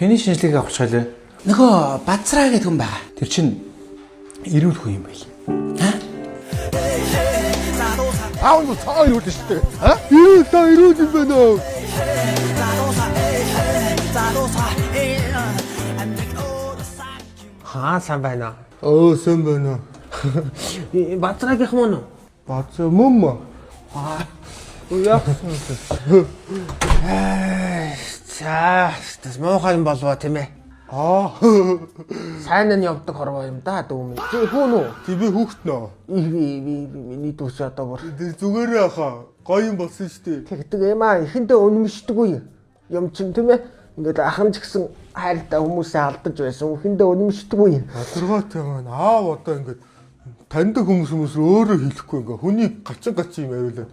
Хэний шинжилгээг авах чалаа? Нөгөө Бацраа гэдэг хүн байгаа. Тэр чинь эрүүл хүн юм байл. Аав нь цаа юу гэж шүү дээ. Аа? Юу та ирүүл юм байна уу? Сайн байна. Сайн байна. Бацраагийн мөн үү? Бацаа мөн. Яасан. За, тэс муухай юм болов тийм ээ. Сайн нь явдаг хорвоо юм да дүүм. Чи хүүн үү? Чи би хүүхэд нөө. Миний дүүс одоо бүр. Зүгээрээ хаа. Гоё юм болсон шүү дээ. Тэгдэг юм аа. Эхэндээ үнэмшдэггүй юм чин тийм ээ. Ингээд ахын ч гэсэн хайртай хүмүүсээ алдаж байсан. Эхэндээ үнэмшдэггүй. Тодорхойтой маань аав одоо ингээд таньдаг хүмүүс өөрөө хэлэхгүй ингээ хүний гачин юм яриулаад.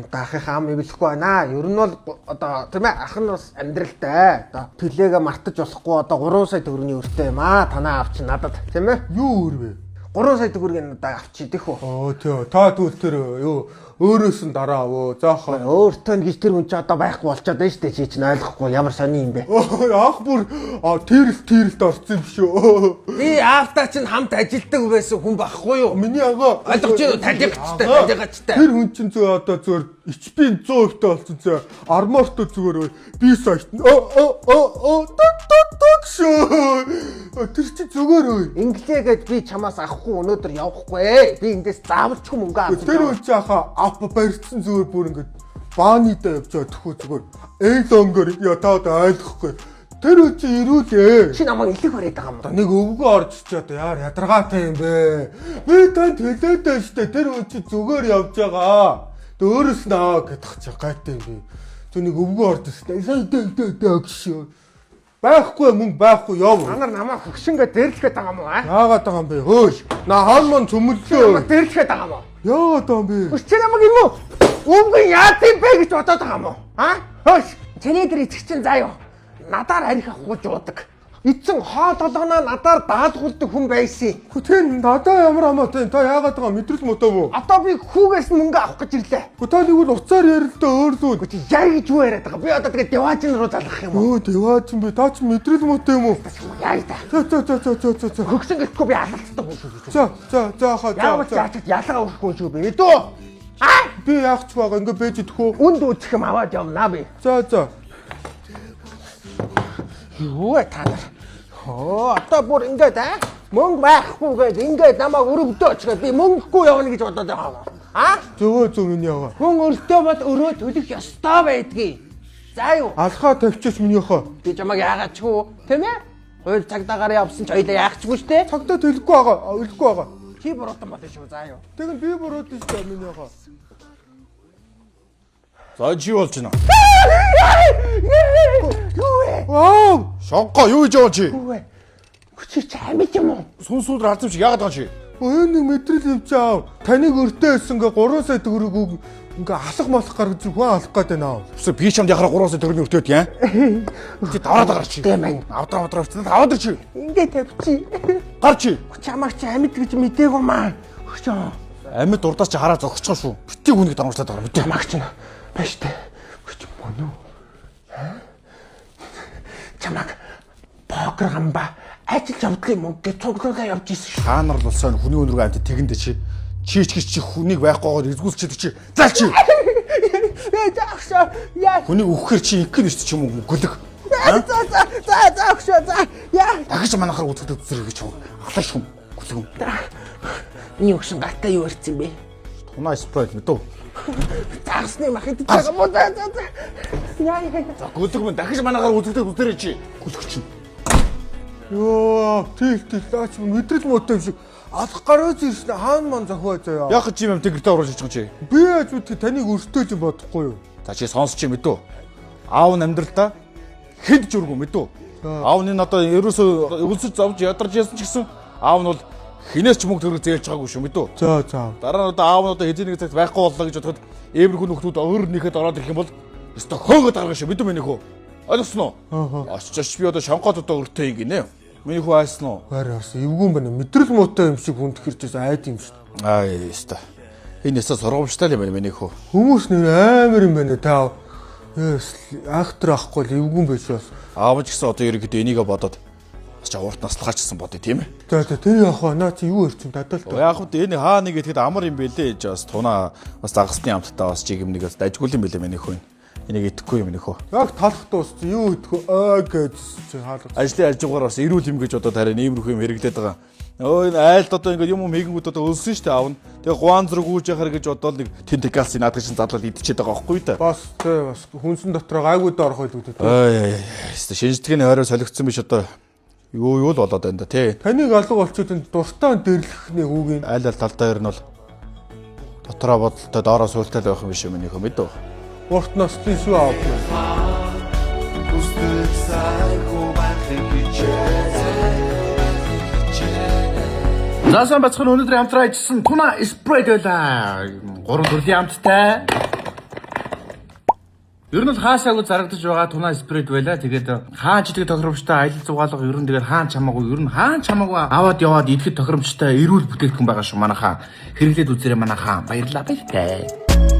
Даахын амыг хэлэхгүй байна. Ер нь бол одоо тийм ээ ах нь бас амьдралтай. Одоо тэлээгээ мартаж болохгүй одоо 3 сая төгрөгийн өртөө юм аа. Танаа авч надад тийм ээ. Юу өөр вэ? 3 сая төгрөгийн надад авчидэх үү? Тий. Та тэгвэл тэр юу өөрөөс нь дараа аваа. Заахаа. Өөртөө нь гэж тэр хүн чи одоо байхгүй болчиход байна шүү дээ. Чи чинь ойлгохгүй ямар сони юм бэ? Ах бүр тэрэлт орсон юм шүү. Би аавтаа чинь хамт ажилдаг байсан хүн байхгүй юу? Миний агаа ойлгож байна уу? Талигчтай. Тэр хүн чинь зөө одоо зүгээр HP 100% та болсон зөө. Арморто зүгээр би сайт. Тэр чи зүгээр өө. Инглигээд би чамаас авахгүй өнөөдөр явахгүй. Би эндээс заавалчгүй мөнгө авах. Тэр хүн чи хаа ап барьцсан зүгээр бүр ингээд баанидаа явж байгаа төхөө зүгээр. Эйлонгор яа та одоо ойлгохгүй. Тэр хүн чи ирүүлээ. Чи намайг илэх бариад байгаа юм. Нэг өвгөө орж чи одоо яар ядаргаатай юм бэ? Би танд хэлээд байна штэ. Тэр хүн чи зүгээр явж байгаа. Тэ өөрөөс нь аа гэдэг чи гайтай юм би. Зөв нэг өвгөө орж штэ. Гшөө. Байхгүй мөнгө байхгүй яв. Анаар намайг хөгшингээ дэрлэхэд байгаа юм уу? Яагаад байгаа юм бэ? Хөөш. На хон мон цөмөллөө. Дэрлэхэд байгаа юм уу? Яагаад байгаа юм бэ? Чи намайг юм уу? Өвгөн яат юм бэ гэж бодоод байгаа юм уу? Хөөш. Чиний дээр эцэг чинь заа юу? Надаар арих авахгүй жуудаг. Эцэн хоо толгоноо надаар даалгуулдаг хүн байсан. Тэр надаа ямар хамаатай та яагаад байгаа мэдрэл мотов уу? Одоо би хүүгээс мөнгө авах гэж ирлээ. Та нэг үл уцаар ярилдаа өөрлөө. Чи яа гэж юу яриад байгаа? Би одоо тэгээ деважин руу залгах юм уу? Деваж юм бэ? Та ч мэдрэл мотов юм уу? Яа та. За. Хөгсөн гэлтгүй би алалцдаг хүн шүү. За хаа. Яагаад ялгаа өгөхгүй шүү би. Мэдөө. Би яахч байгаа ингээ бэж идэхүү. Үнд үүсэх юм аваад явнаа би. За. Юу та нар? Одоо бүр ингээд мөнгө байхгүйгээд ингээд намайг өрөвдөөч гэдэг би мөнгөгүй явна гэж бодоод байгаа юм. Зөв миний аваа. Хүн өртөө бод өрөө төлөх ёстой байдгийг. За юу? Алхаа тавьчихс миний хаа. Би чамайг яагаачгүй тийм ээ? Хууль цагдаагаар явсан ч хоёлаа яахчгүй шүү дээ. Цагдаа төлөхгүй байгаа. Чи буруутан болно шүү. За юу? Тэгвэл би буруутай шүү миний хаа. За чи болж байна. Юу вэ? Шонго юу гэж байгаа чи? Юу вэ? Чи чамд юм уу? Сүнсүүд алдсан чи яагаад байгаа чи? Нэг мэдрэл явж аав. Таныг өртөөсөн ингээ 3 сая төгрөг ингээ алах молох гаргаж хүн алах гээд байна. Үсэ би чамд яхаар 3 сая төгрөгийн өртөөд яа? Чи даваад гарч чи. Тийм байна. Авдраа авчихсан. Аваад чи. Ингээ тавьчих. Гар чи. Чамаг чи амьд гэж мдээгүй маа. Хөчөө. Амьд урдаас чи хараа зогсчихсон шүү. Битгий хүнийг дарамжлаад байгаа мэдээ. Чамаг чи байж тээ. Хөч мөн үү? Чамаг покер гамба ажил явдлын мөнгө гэж цуглуулаа явж исэн шүү. Та нар л улсаа хүний өнөргөө амт тэгэндэ чи чи хүнийг байхгүйгээр эзгүүлчихэд чи. Заа чи. Заахшаа. Яа. Хүнийг өгөхээр чи их гэнэ шүү ч юм уу гөлөг. Заахшаа. Яа. Дахиж манахаар үзэгдэх зүрх гэж юм. Халаш хүм. Гөлөг. Миний өгсөн гартаа юу ирсэн бэ? Тунаа спрайт мэдв. Тагсны махад байгаа мó. Яа. За гөлөг мөн дахиж манахаар үзэгдэх зүрх чи. Гөлөг чи. Йоо, тий лаач мэдрэл мотов шиг алах гараж ирсэн хаан ман зохио заяа. Яг чи юм тэгэртэ оруулж иж байгаа чи. Би яаж үгүй таныг өртөөж бодохгүй юу? За чи сонсч мэдв. Аав нь амьдралдаа хэд жургу мэдв. Аав нь одоо ерөөсөө өвлсөж зовж ядарч яасан ч гэсэн аав нь бол хинээс ч мөнгө төгрөг зээлж байгаагүй шүү мэдв. За. Дараа нь одоо аав нь одоо хэзээ нэг цагт байхгүй боллоо гэж бодоход эвэр хүн нөхдүүд өөр нэхэд ороод ирэх юм бол өстой хөөгд арга шүү мэдв минийх үү? Ойлгосноо? Очиж би одоо шонгоод одоо өртөө гинэ. Миний хүү айсан уу? Хараас эвгүй байна. Мэдрэл муутай юм шиг хүнд хэрчээс айд юм шүү. Өстой. Энэ ясаа сургамжтай юм байна миний хүү. Хүмүүс нэр амар юм байна та. Актер ахгүй л эвгүй байж бас. Аав ч гэсэн одоо ерөнхийдөө энийгээ бодоод бас урт наслахаач гэсэн бодъё тийм ээ. За тэр яах вэ? Наа чи юу ирчин дадал та. Яг хөө энэ хаа нэг ихэд амар юм бэлээ гэж бас тунаа бас загасны амттай бас чиг юм нэгээс дажгүй юм бэлээ миний хөө. Энийг идэхгүй юм нөхөө. Яг талах дуусч юу идэх вэ гэж чи хаалга. Ажлын алжуугаар бас эрүүл юм гэж одоо харин иймэрхүү юм хэрэглээд байгаа. Өө энэ айлд одоо ингээд юм хийгэнгүүд одоо өлсөн шүү дээ аав нь. Тэгээ гуан зэрэг үүж яхаар гэж бодоод нэг тентакалсын наадах шин задлал идчихээд байгаа байхгүй да. Бас хүнсэн дотроо гайгууд орох байлгүй дээ. Ой шинжтгэний ойроо солигдсон биш одоо юу л болоод байна да тий. Таныг алга болчиход энэ дуртай дэрлэхний хүүгийн Айл талдаа ер нь бол дотроо бодолтой доороо сууртай байх юм биш юм нөхөө мэдв. урт насны шүү аав. Заасан бацхан өнөөдөр хамтраа ажилласан туна спрейд байлаа. 3 төрлийн амттай. Ер нь хаасаагүй зарагдаж байгаа туна спрейд байлаа. Тэгээд хаан ч идэх тохиромжтой аялал зугаалга ер нь тэгээд хаан чамаагүй аваад яваад идэхэд тохиромжтой эрүүл бүтээгдэхүүн байгаа шүү манайхаа. Хэрэглээд үзээрэй манайхаа. Баярлалаа баяртай.